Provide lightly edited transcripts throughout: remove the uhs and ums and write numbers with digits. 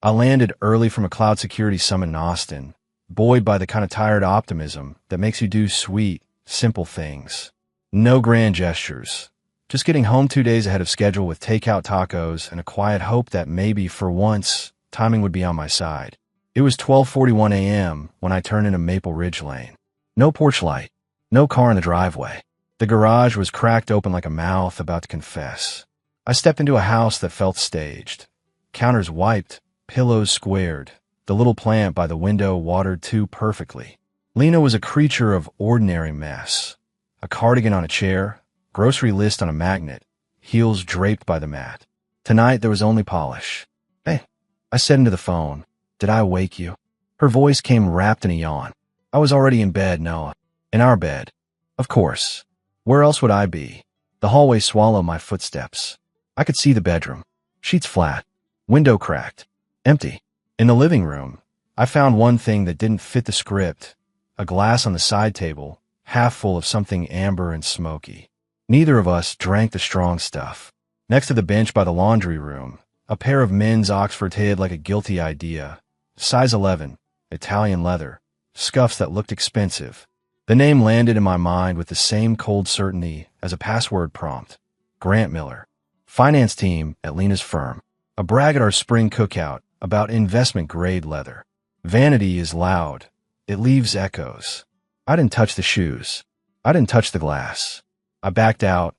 I landed early from a cloud security summit in Austin, buoyed by the kind of tired optimism that makes you do sweet, simple things. No grand gestures. Just getting home 2 days ahead of schedule with takeout tacos and a quiet hope that maybe, for once, timing would be on my side. It was 12:41 a.m. when I turned into Maple Ridge Lane. No porch light. No car in the driveway. The garage was cracked open like a mouth about to confess. I stepped into a house that felt staged. Counters wiped, pillows squared, the little plant by the window watered too perfectly. Lena was a creature of ordinary mess. A cardigan on a chair, grocery list on a magnet, heels draped by the mat. Tonight there was only polish. "Hey," I said into the phone. "Did I wake you?" Her voice came wrapped in a yawn. I was already in bed, Noah. In our bed. Of course. Where else would I be? The hallway swallowed my footsteps. I could see the bedroom. Sheets flat. Window cracked. Empty. In the living room, I found one thing that didn't fit the script. A glass on the side table, half full of something amber and smoky. Neither of us drank the strong stuff. Next to the bench by the laundry room, a pair of men's Oxford hid like a guilty idea. Size 11, Italian leather, scuffs that looked expensive. The name landed in my mind with the same cold certainty as a password prompt. Grant Miller. Finance team at Lena's firm. A brag at our spring cookout about investment-grade leather. Vanity is loud. It leaves echoes. I didn't touch the shoes. I didn't touch the glass. I backed out,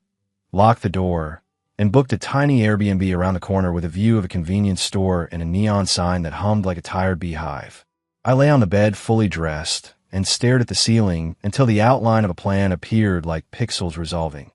locked the door, and booked a tiny Airbnb around the corner with a view of a convenience store and a neon sign that hummed like a tired beehive. I lay on the bed fully dressed and stared at the ceiling until the outline of a plan appeared like pixels resolving.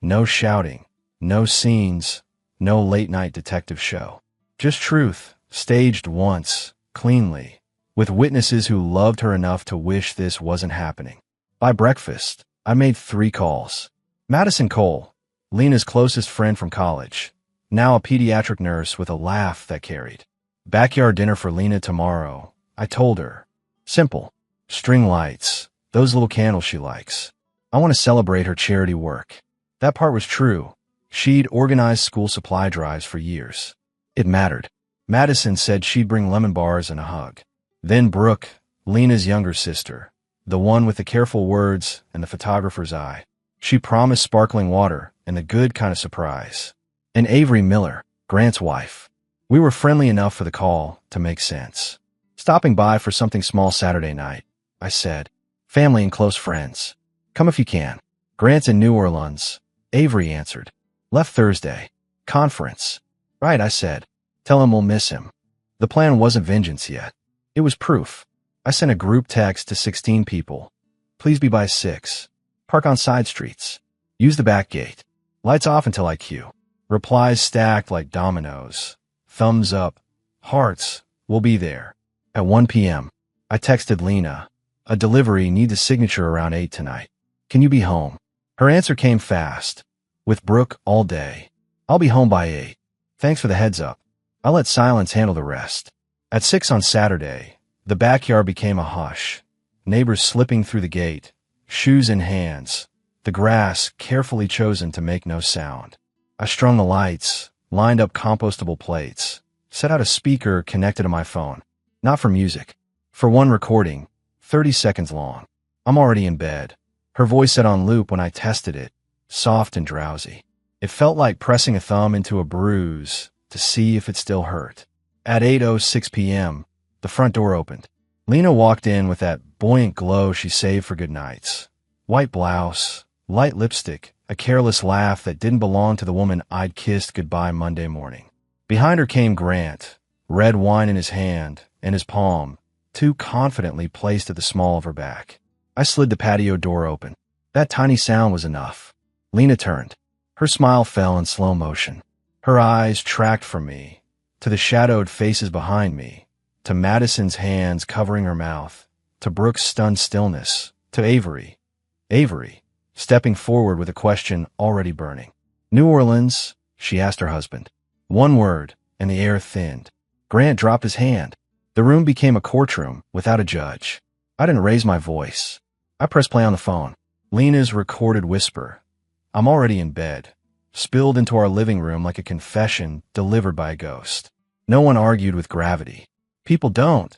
No shouting, no scenes, no late-night detective show. Just truth, staged once, cleanly, with witnesses who loved her enough to wish this wasn't happening. By breakfast, I made 3 calls. Madison Cole, Lena's closest friend from college, now a pediatric nurse with a laugh that carried. Backyard dinner for Lena tomorrow, I told her. Simple. String lights, those little candles she likes. I want to celebrate her charity work. That part was true. She'd organized school supply drives for years. It mattered. Madison said she'd bring lemon bars and a hug. Then Brooke, Lena's younger sister, the one with the careful words and the photographer's eye. She promised sparkling water and the good kind of surprise. And Avery Miller, Grant's wife. We were friendly enough for the call to make sense. Stopping by for something small Saturday night, I said. Family and close friends. Come if you can. Grant's in New Orleans. Avery answered. Left Thursday. Conference. Right, I said. Tell him we'll miss him. The plan wasn't vengeance yet. It was proof. I sent a group text to 16 people. Please be by 6. Park on side streets. Use the back gate. Lights off until I cue. Replies stacked like dominoes. Thumbs up. Hearts. We'll be there. At 1 p.m., I texted Lena. A delivery needs a signature around 8 tonight. Can you be home? Her answer came fast. With Brooke all day. I'll be home by 8. Thanks for the heads up. I'll let silence handle the rest. At 6 on Saturday, the backyard became a hush. Neighbors slipping through the gate, shoes in hands, the grass carefully chosen to make no sound. I strung the lights, lined up compostable plates, set out a speaker connected to my phone. Not for music. For one recording, 30 seconds long. I'm already in bed. Her voice set on loop when I tested it, soft and drowsy. It felt like pressing a thumb into a bruise to see if it still hurt. At 8:06 p.m., the front door opened. Lena walked in with that buoyant glow she saved for good nights. White blouse, light lipstick, a careless laugh that didn't belong to the woman I'd kissed goodbye Monday morning. Behind her came Grant, red wine in his hand and his palm, too confidently placed at the small of her back. I slid the patio door open. That tiny sound was enough. Lena turned. Her smile fell in slow motion. Her eyes tracked from me, to the shadowed faces behind me, to Madison's hands covering her mouth, to Brooke's stunned stillness, to Avery. Avery, stepping forward with a question already burning. New Orleans, she asked her husband. One word, and the air thinned. Grant dropped his hand. The room became a courtroom without a judge. I didn't raise my voice. I pressed play on the phone. Lena's recorded whisper. I'm already in bed, spilled into our living room like a confession delivered by a ghost. No one argued with gravity. People don't.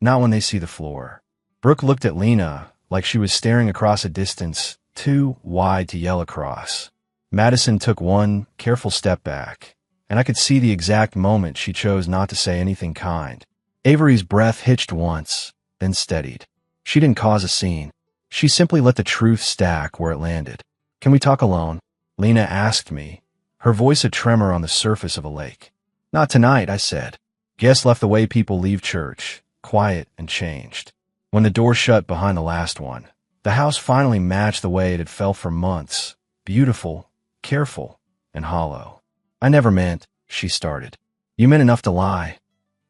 Not when they see the floor. Brooke looked at Lena like she was staring across a distance too wide to yell across. Madison took one careful step back, and I could see the exact moment she chose not to say anything kind. Avery's breath hitched once, then steadied. She didn't cause a scene. She simply let the truth stack where it landed. "Can we talk alone?" Lena asked me, her voice a tremor on the surface of a lake. "Not tonight," I said. Guess left the way people leave church, quiet and changed. When the door shut behind the last one, the house finally matched the way it had felt for months. Beautiful, careful, and hollow. "I never meant," she started. "You meant enough to lie."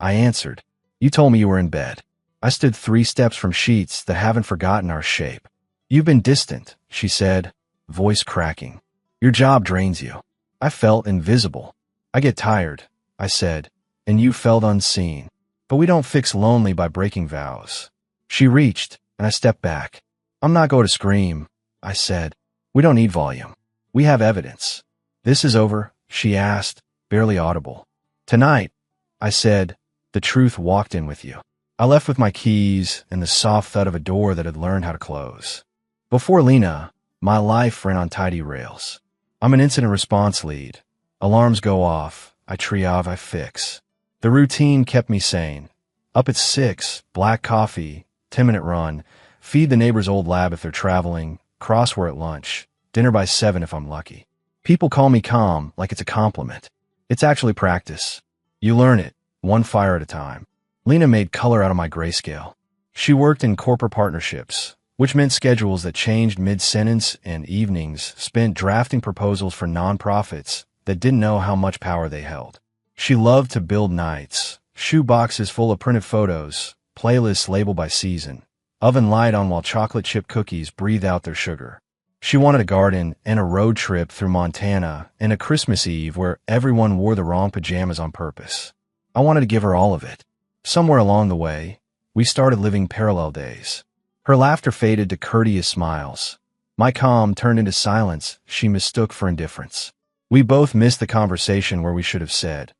I answered. "You told me you were in bed." I stood 3 steps from sheets that haven't forgotten our shape. "You've been distant," she said, voice cracking. "Your job drains you." I felt invisible. "I get tired," I said, "and you felt unseen. But we don't fix lonely by breaking vows." She reached, and I stepped back. "I'm not going to scream," I said. "We don't need volume. We have evidence." "This is over?" she asked, barely audible. "Tonight," I said, "the truth walked in with you." I left with my keys and the soft thud of a door that had learned how to close. Before Lena, my life ran on tidy rails. I'm an incident response lead. Alarms go off. I triage, I fix. The routine kept me sane. Up at 6, black coffee, 10-minute run, feed the neighbor's old lab if they're traveling, crossword at lunch, dinner by 7 if I'm lucky. People call me calm like it's a compliment. It's actually practice. You learn it, one fire at a time. Lena made color out of my grayscale. She worked in corporate partnerships, which meant schedules that changed mid-sentence and evenings spent drafting proposals for nonprofits that didn't know how much power they held. She loved to build nights, shoe boxes full of printed photos, playlists labeled by season, oven light on while chocolate chip cookies breathe out their sugar. She wanted a garden and a road trip through Montana and a Christmas Eve where everyone wore the wrong pajamas on purpose. I wanted to give her all of it. Somewhere along the way, we started living parallel days. Her laughter faded to courteous smiles. My calm turned into silence she mistook for indifference. We both missed the conversation where we should have said,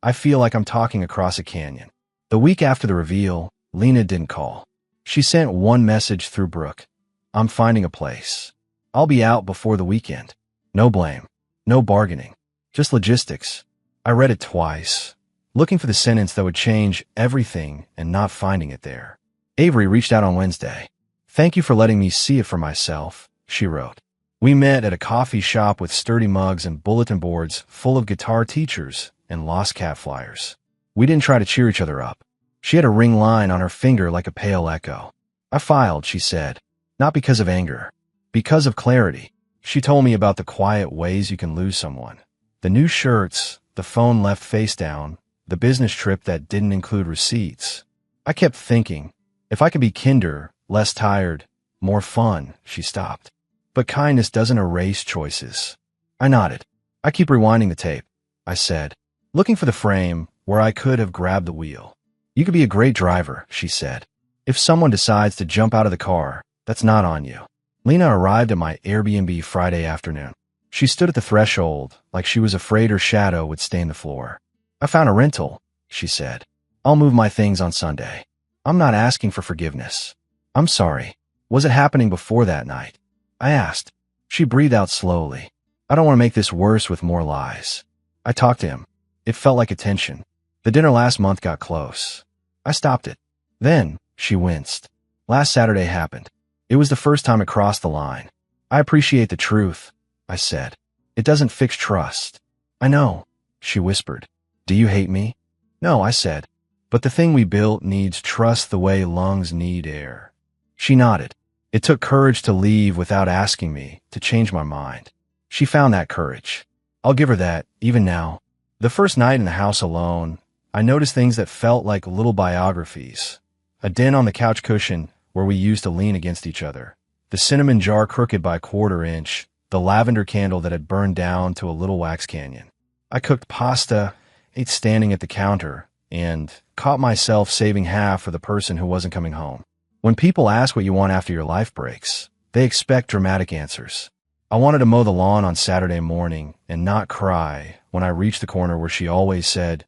"I feel like I'm talking across a canyon." The week after the reveal, Lena didn't call. She sent one message through Brooke. "I'm finding a place. I'll be out before the weekend." No blame. No bargaining. Just logistics. I read it twice, looking for the sentence that would change everything and not finding it there. Avery reached out on Wednesday. "Thank you for letting me see it for myself," she wrote. We met at a coffee shop with sturdy mugs and bulletin boards full of guitar teachers and lost cat flyers. We didn't try to cheer each other up. She had a ring line on her finger like a pale echo. "I filed," she said, "not because of anger, because of clarity." She told me about the quiet ways you can lose someone. The new shirts, the phone left face down, the business trip that didn't include receipts. I kept thinking, if I could be kinder, less tired, more fun. She stopped. "But kindness doesn't erase choices." I nodded. "I keep rewinding the tape," I said, looking for the frame where I could have grabbed the wheel. "You could be a great driver," she said. "If someone decides to jump out of the car, that's not on you." Lena arrived at my Airbnb Friday afternoon. She stood at the threshold like she was afraid her shadow would stain the floor. "I found a rental," she said. "I'll move my things on Sunday. I'm not asking for forgiveness." "I'm sorry. Was it happening before that night?" I asked. She breathed out slowly. "I don't want to make this worse with more lies." I talked to him. It felt like attention. The dinner last month got close. I stopped it. Then, she winced. "Last Saturday happened. It was the first time it crossed the line." "I appreciate the truth," I said. "It doesn't fix trust." "I know," she whispered. "Do you hate me?" "No," I said. "But the thing we built needs trust the way lungs need air." She nodded. It took courage to leave without asking me to change my mind. She found that courage. I'll give her that, even now. The first night in the house alone, I noticed things that felt like little biographies. A dent on the couch cushion where we used to lean against each other. The cinnamon jar crooked by a quarter inch. The lavender candle that had burned down to a little wax canyon. I cooked pasta, ate standing at the counter, and caught myself saving half for the person who wasn't coming home. When people ask what you want after your life breaks, they expect dramatic answers. I wanted to mow the lawn on Saturday morning and not cry when I reached the corner where she always said,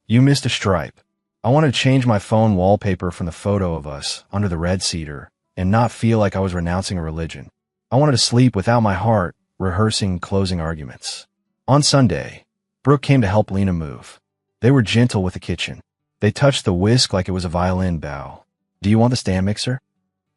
You missed a stripe. I wanted to change my phone wallpaper from the photo of us under the red cedar and not feel like I was renouncing a religion. I wanted to sleep without my heart rehearsing closing arguments. On Sunday, Brooke came to help Lena move. They were gentle with the kitchen. They touched the whisk like it was a violin bow. Do you want the stand mixer?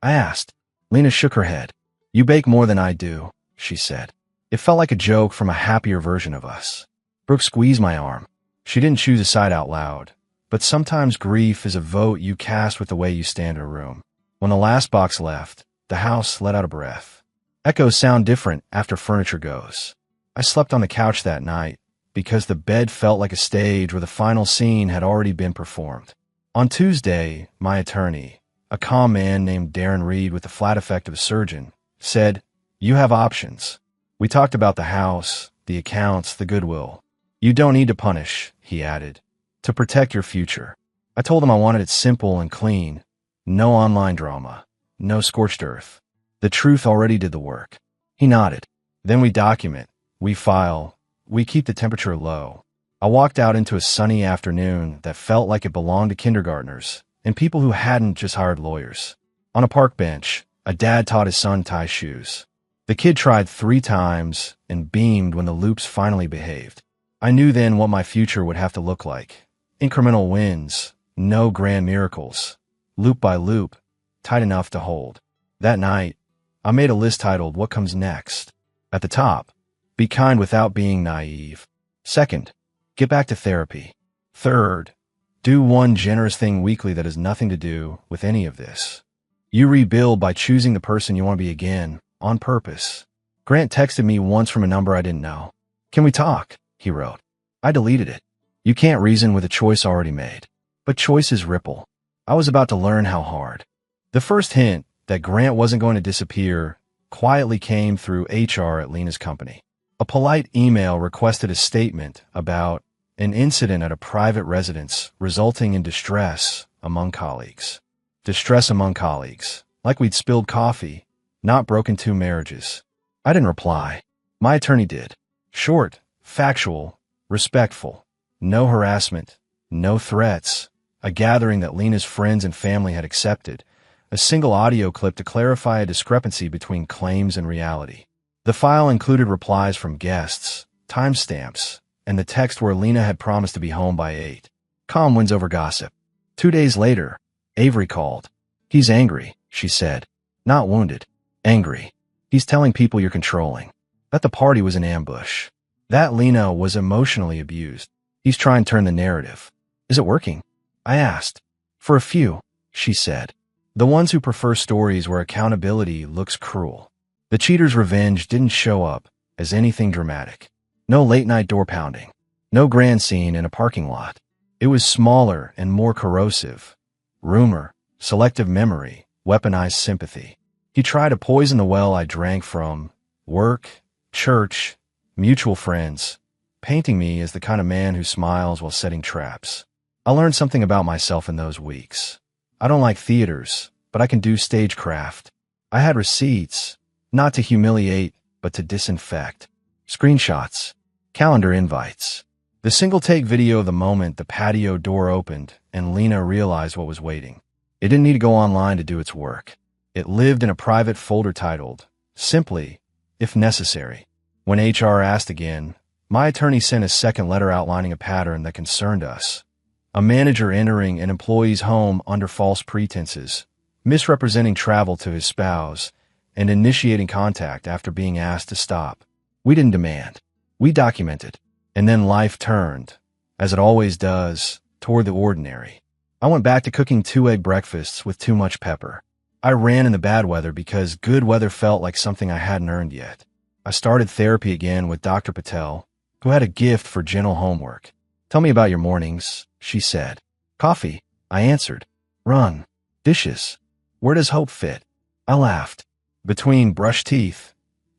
I asked. Lena shook her head. You bake more than I do, she said. It felt like a joke from a happier version of us. Brooke squeezed my arm. She didn't choose a side out loud, but sometimes grief is a vote you cast with the way you stand in a room. When the last box left, the house let out a breath. Echoes sound different after furniture goes. I slept on the couch that night because the bed felt like a stage where the final scene had already been performed. On Tuesday, my attorney, a calm man named Darren Reed with the flat effect of a surgeon, said, "You have options." We talked about the house, the accounts, the goodwill. "You don't need to punish," he added, "to protect your future." I told him I wanted it simple and clean. No online drama. No scorched earth. The truth already did the work. He nodded. Then we document. We file. We keep the temperature low. I walked out into a sunny afternoon that felt like it belonged to kindergartners and people who hadn't just hired lawyers. On a park bench, a dad taught his son tie shoes. The kid tried 3 times and beamed when the loops finally behaved. I knew then what my future would have to look like. Incremental wins, no grand miracles. Loop by loop, tight enough to hold. That night, I made a list titled, "What Comes Next?" At the top, be kind without being naive. Second, get back to therapy. Third, do one generous thing weekly that has nothing to do with any of this. You rebuild by choosing the person you want to be again, on purpose. Grant texted me once from a number I didn't know. "Can we talk?" he wrote. I deleted it. You can't reason with a choice already made. But choices ripple. I was about to learn how hard. The first hint that Grant wasn't going to disappear quietly came through HR at Lena's company. A polite email requested a statement about an incident at a private residence resulting in distress among colleagues. Distress among colleagues, like we'd spilled coffee, not broken 2 marriages. I didn't reply. My attorney did. Short, factual, respectful. No harassment, no threats. A gathering that Lena's friends and family had accepted. A single audio clip to clarify a discrepancy between claims and reality. The file included replies from guests, timestamps, and the text where Lena had promised to be home by 8. Calm wins over gossip. 2 days later, Avery called. "He's angry," she said. "Not wounded. Angry. He's telling people you're controlling. That the party was an ambush. That Lena was emotionally abused. He's trying to turn the narrative." "Is it working?" I asked. "For a few," she said. "The ones who prefer stories where accountability looks cruel." The cheater's revenge didn't show up as anything dramatic. No late-night door pounding. No grand scene in a parking lot. It was smaller and more corrosive. Rumor, selective memory, weaponized sympathy. He tried to poison the well I drank from. Work, church, mutual friends, painting me as the kind of man who smiles while setting traps. I learned something about myself in those weeks. I don't like theaters, but I can do stagecraft. I had receipts, not to humiliate, but to disinfect. Screenshots, calendar invites. The single-take video of the moment the patio door opened and Lena realized what was waiting. It didn't need to go online to do its work. It lived in a private folder titled, simply, "If Necessary." When HR asked again, my attorney sent a second letter outlining a pattern that concerned us. A manager entering an employee's home under false pretenses, misrepresenting travel to his spouse, and initiating contact after being asked to stop. We didn't demand. We documented. And then life turned, as it always does, toward the ordinary. I went back to cooking 2-egg breakfasts with too much pepper. I ran in the bad weather because good weather felt like something I hadn't earned yet. I started therapy again with Dr. Patel, who had a gift for gentle homework. "Tell me about your mornings," she said. "Coffee," I answered. "Run. Dishes. Where does hope fit?" I laughed. "Between brush teeth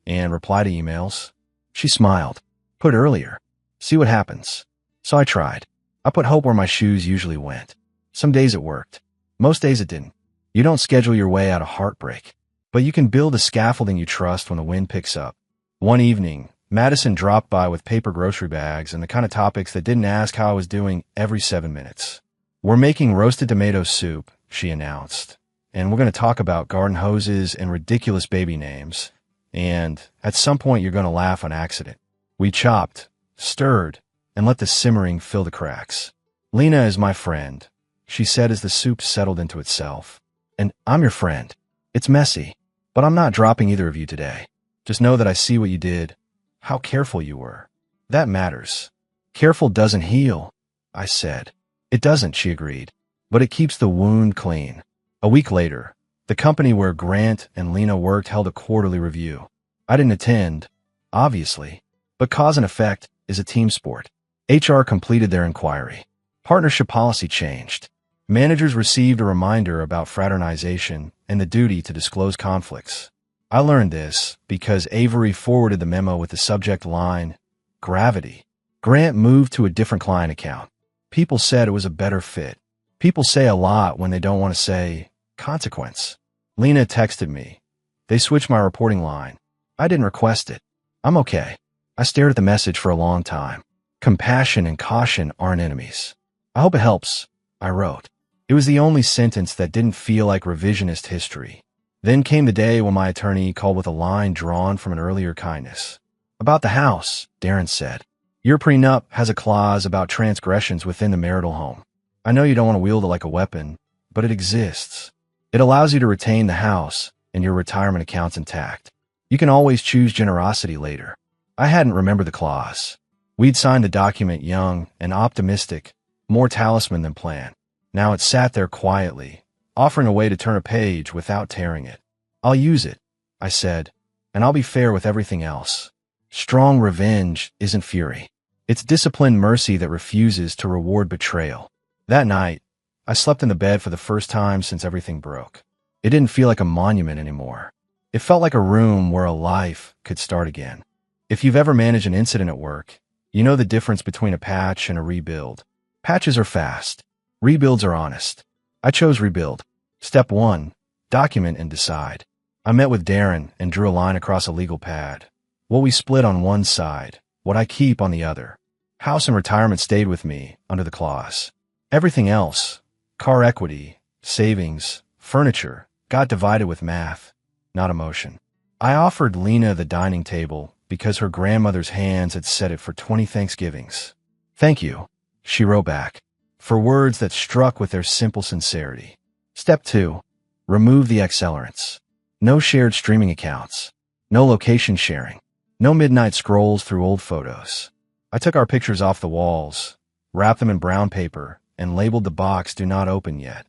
and reply to emails." She smiled. "Put earlier. See what happens." So I tried. I put hope where my shoes usually went. Some days it worked. Most days it didn't. You don't schedule your way out of heartbreak, but you can build a scaffolding you trust when the wind picks up. One evening, Madison dropped by with paper grocery bags and the kind of topics that didn't ask how I was doing every 7 minutes. "We're making roasted tomato soup," she announced. "And we're going to talk about garden hoses and ridiculous baby names. And at some point you're going to laugh on accident." We chopped, stirred, and let the simmering fill the cracks. "Lena is my friend," she said as the soup settled into itself. "And I'm your friend. It's messy, but I'm not dropping either of you today. Just know that I see what you did, how careful you were. That matters." "Careful doesn't heal," I said. "It doesn't," she agreed, "but it keeps the wound clean." A week later, the company where Grant and Lena worked held a quarterly review. I didn't attend, obviously, but cause and effect is a team sport. HR completed their inquiry. Partnership policy changed. Managers received a reminder about fraternization and the duty to disclose conflicts. I learned this because Avery forwarded the memo with the subject line, "Gravity." Grant moved to a different client account. People said it was a better fit. People say a lot when they don't want to say consequence. Lena texted me. "They switched my reporting line. I didn't request it. I'm okay." I stared at the message for a long time. "Compassion and caution aren't enemies." "I hope it helps," I wrote. It was the only sentence that didn't feel like revisionist history. Then came the day when my attorney called with a line drawn from an earlier kindness. "About the house," Darren said. "Your prenup has a clause about transgressions within the marital home. I know you don't want to wield it like a weapon, but it exists. It allows you to retain the house and your retirement accounts intact. You can always choose generosity later." I hadn't remembered the clause. We'd signed the document young and optimistic, more talisman than plan. Now it sat there quietly, offering a way to turn a page without tearing it. "I'll use it," I said, "and I'll be fair with everything else. Strong revenge isn't fury. It's disciplined mercy that refuses to reward betrayal." That night, I slept in the bed for the first time since everything broke. It didn't feel like a monument anymore. It felt like a room where a life could start again. If you've ever managed an incident at work, you know the difference between a patch and a rebuild. Patches are fast. Rebuilds are honest. I chose rebuild. Step 1, document and decide. I met with Darren and drew a line across a legal pad. What we split on one side, what I keep on the other. House and retirement stayed with me under the clause. Everything else, car equity, savings, furniture, got divided with math, not emotion. I offered Lena the dining table because her grandmother's hands had set it for 20 Thanksgivings. "Thank you," she wrote back, for words that struck with their simple sincerity. Step 2, remove the accelerants. No shared streaming accounts. No location sharing. No midnight scrolls through old photos. I took our pictures off the walls, wrapped them in brown paper, and labeled the box "Do Not Open Yet."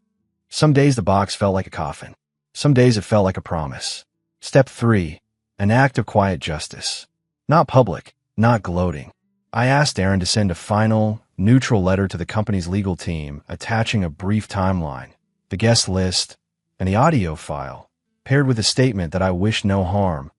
Some days the box felt like a coffin. Some days it felt like a promise. Step 3, an act of quiet justice. Not public, not gloating. I asked Aaron to send a final, neutral letter to the company's legal team attaching a brief timeline, the guest list, and the audio file, paired with a statement that I wished no harm,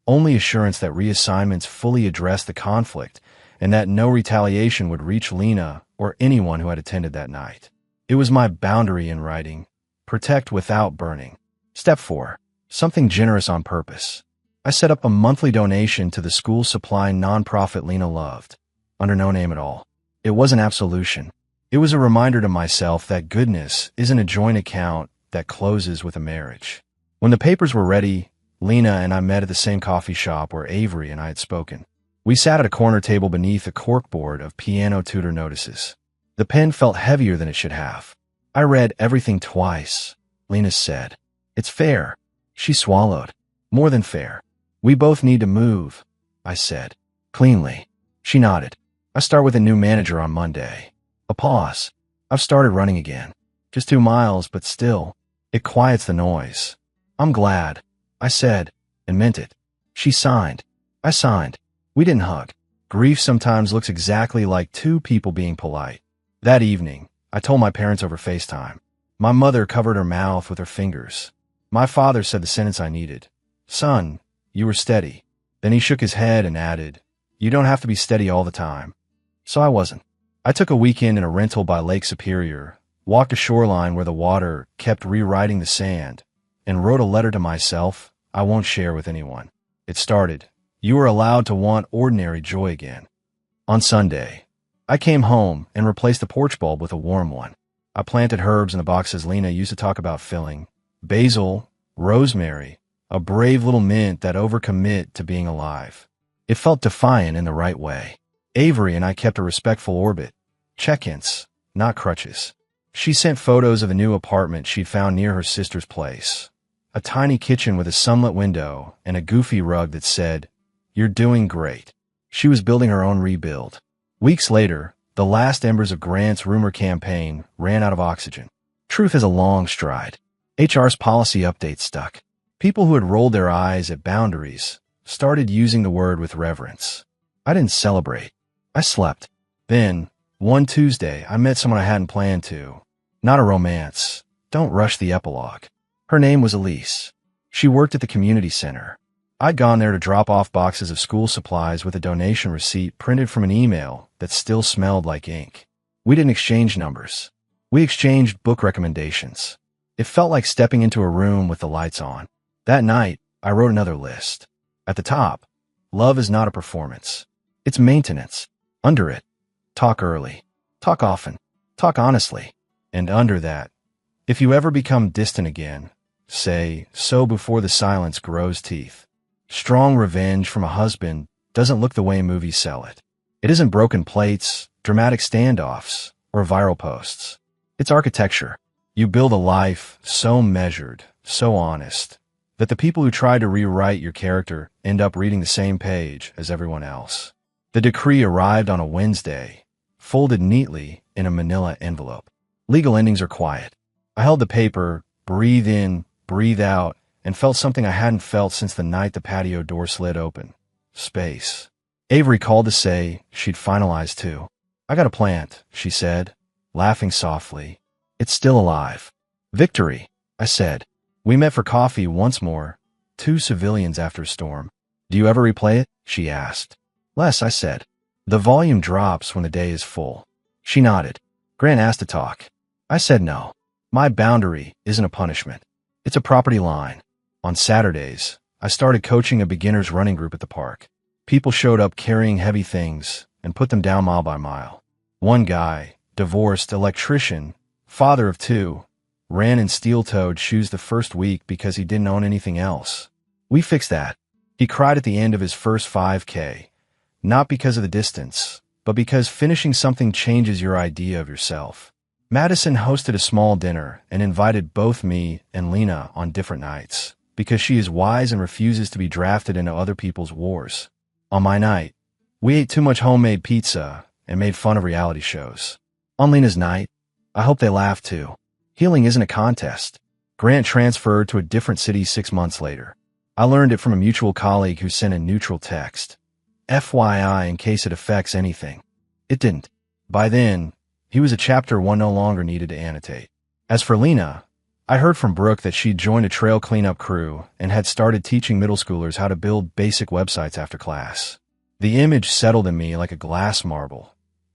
only assurance that reassignments fully addressed the conflict and that no retaliation would reach Lena or anyone who had attended that night. It was my boundary in writing. Protect without burning. Step 4, something generous on purpose. I set up a monthly donation to the school supply nonprofit Lena loved, under no name at all. It wasn't absolution. It was a reminder to myself that goodness isn't a joint account that closes with a marriage. When the papers were ready, Lena and I met at the same coffee shop where Avery and I had spoken. We sat at a corner table beneath a corkboard of piano tutor notices. The pen felt heavier than it should have. I read everything twice. Lena said, "It's fair." She swallowed. "More than fair. We both need to move," I said. "Cleanly." She nodded. "I start with a new manager on Monday." A pause. "I've started running again. Just 2 miles, but still, it quiets the noise." "I'm glad," I said, and meant it. She signed. I signed. We didn't hug. Grief sometimes looks exactly like two people being polite. That evening, I told my parents over FaceTime. My mother covered her mouth with her fingers. My father said the sentence I needed. "Son, you were steady." Then he shook his head and added, "You don't have to be steady all the time." So I wasn't. I took a weekend in a rental by Lake Superior, walked a shoreline where the water kept rewriting the sand, and wrote a letter to myself I won't share with anyone. It started, You were allowed to want ordinary joy again. On Sunday, I came home and replaced the porch bulb with a warm one. I planted herbs in the boxes Lena used to talk about filling. Basil, rosemary, a brave little mint that overcommit to being alive. It felt defiant in the right way. Avery and I kept a respectful orbit. Check-ins, not crutches. She sent photos of a new apartment she'd found near her sister's place. A tiny kitchen with a sunlit window and a goofy rug that said, "You're doing great." She was building her own rebuild. Weeks later, the last embers of Grant's rumor campaign ran out of oxygen. Truth is a long stride. HR's policy update stuck. People who had rolled their eyes at boundaries started using the word with reverence. I didn't celebrate. I slept. Then, one Tuesday, I met someone I hadn't planned to. Not a romance. Don't rush the epilogue. Her name was Elise. She worked at the community center. I'd gone there to drop off boxes of school supplies with a donation receipt printed from an email that still smelled like ink. We didn't exchange numbers. We exchanged book recommendations. It felt like stepping into a room with the lights on. That night, I wrote another list. At the top, love is not a performance. It's maintenance. Under it, talk early. Talk often. Talk honestly. And under that, if you ever become distant again, say so before the silence grows teeth. Strong revenge from a husband doesn't look the way movies sell it. It isn't broken plates, dramatic standoffs, or viral posts. It's architecture. You build a life so measured, so honest, that the people who try to rewrite your character end up reading the same page as everyone else. The decree arrived on a Wednesday, folded neatly in a manila envelope. Legal endings are quiet. I held the paper, breathe in, breathe out, and felt something I hadn't felt since the night the patio door slid open. Space. Avery called to say she'd finalized too. "I got a plant," she said, laughing softly. "It's still alive." "Victory," I said. We met for coffee once more, two civilians after a storm. "Do you ever replay it?" she asked. "Less," I said. "The volume drops when the day is full." She nodded. "Grant asked to talk." I said no. My boundary isn't a punishment. It's a property line. On Saturdays, I started coaching a beginner's running group at the park. People showed up carrying heavy things and put them down mile by mile. One guy, divorced electrician, father of two, ran in steel-toed shoes the first week because he didn't own anything else. We fixed that. He cried at the end of his first 5K, not because of the distance, but because finishing something changes your idea of yourself. Madison hosted a small dinner and invited both me and Lena on different nights, because she is wise and refuses to be drafted into other people's wars. On my night, we ate too much homemade pizza and made fun of reality shows. On Lena's night, I hope they laughed too. Healing isn't a contest. Grant transferred to a different city 6 months later. I learned it from a mutual colleague who sent a neutral text. FYI, in case it affects anything. It didn't. By then, he was a chapter one no longer needed to annotate. As for Lena, I heard from Brooke that she'd joined a trail cleanup crew and had started teaching middle schoolers how to build basic websites after class. The image settled in me like a glass marble.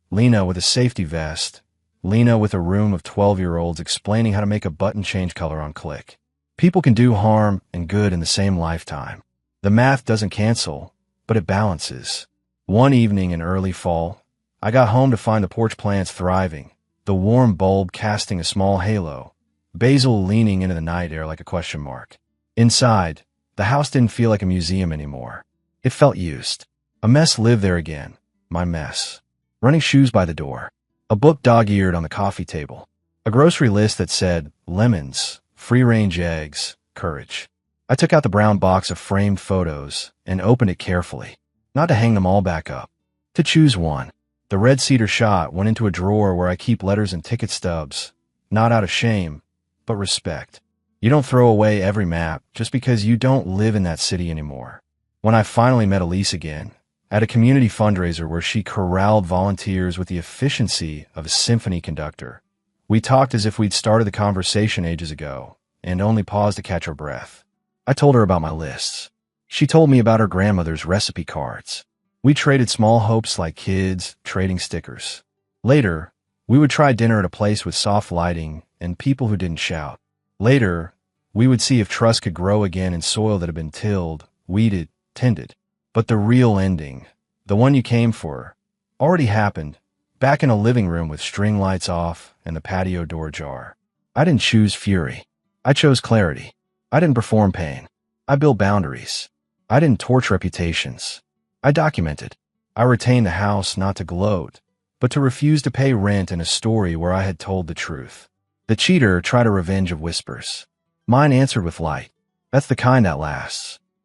Lena with a safety vest. Lena with a room of 12-year-olds explaining how to make a button change color on click. People can do harm and good in the same lifetime. The math doesn't cancel, but it balances. One evening in early fall, I got home to find the porch plants thriving, the warm bulb casting a small halo, Basil leaning into the night air like a question mark. Inside, the house didn't feel like a museum anymore. It felt used. A mess lived there again. My mess. Running shoes by the door. A book dog-eared on the coffee table. A grocery list that said, lemons, free-range eggs, courage. I took out the brown box of framed photos and opened it carefully. Not to hang them all back up. To choose one. The red cedar shot went into a drawer where I keep letters and ticket stubs. Not out of shame, but respect. You don't throw away every map just because you don't live in that city anymore. When I finally met Elise again, at a community fundraiser where she corralled volunteers with the efficiency of a symphony conductor, we talked as if we'd started the conversation ages ago and only paused to catch our breath. I told her about my lists. She told me about her grandmother's recipe cards. We traded small hopes like kids trading stickers. Later, we would try dinner at a place with soft lighting and people who didn't shout. Later, we would see if trust could grow again in soil that had been tilled, weeded, tended. But the real ending, the one you came for, already happened, back in a living room with string lights off and the patio door ajar. I didn't choose fury. I chose clarity. I didn't perform pain. I built boundaries. I didn't torch reputations. I documented. I retained the house not to gloat, but to refuse to pay rent in a story where I had told the truth. The cheater tried a revenge of whispers. Mine answered with light. That's the kind that lasts.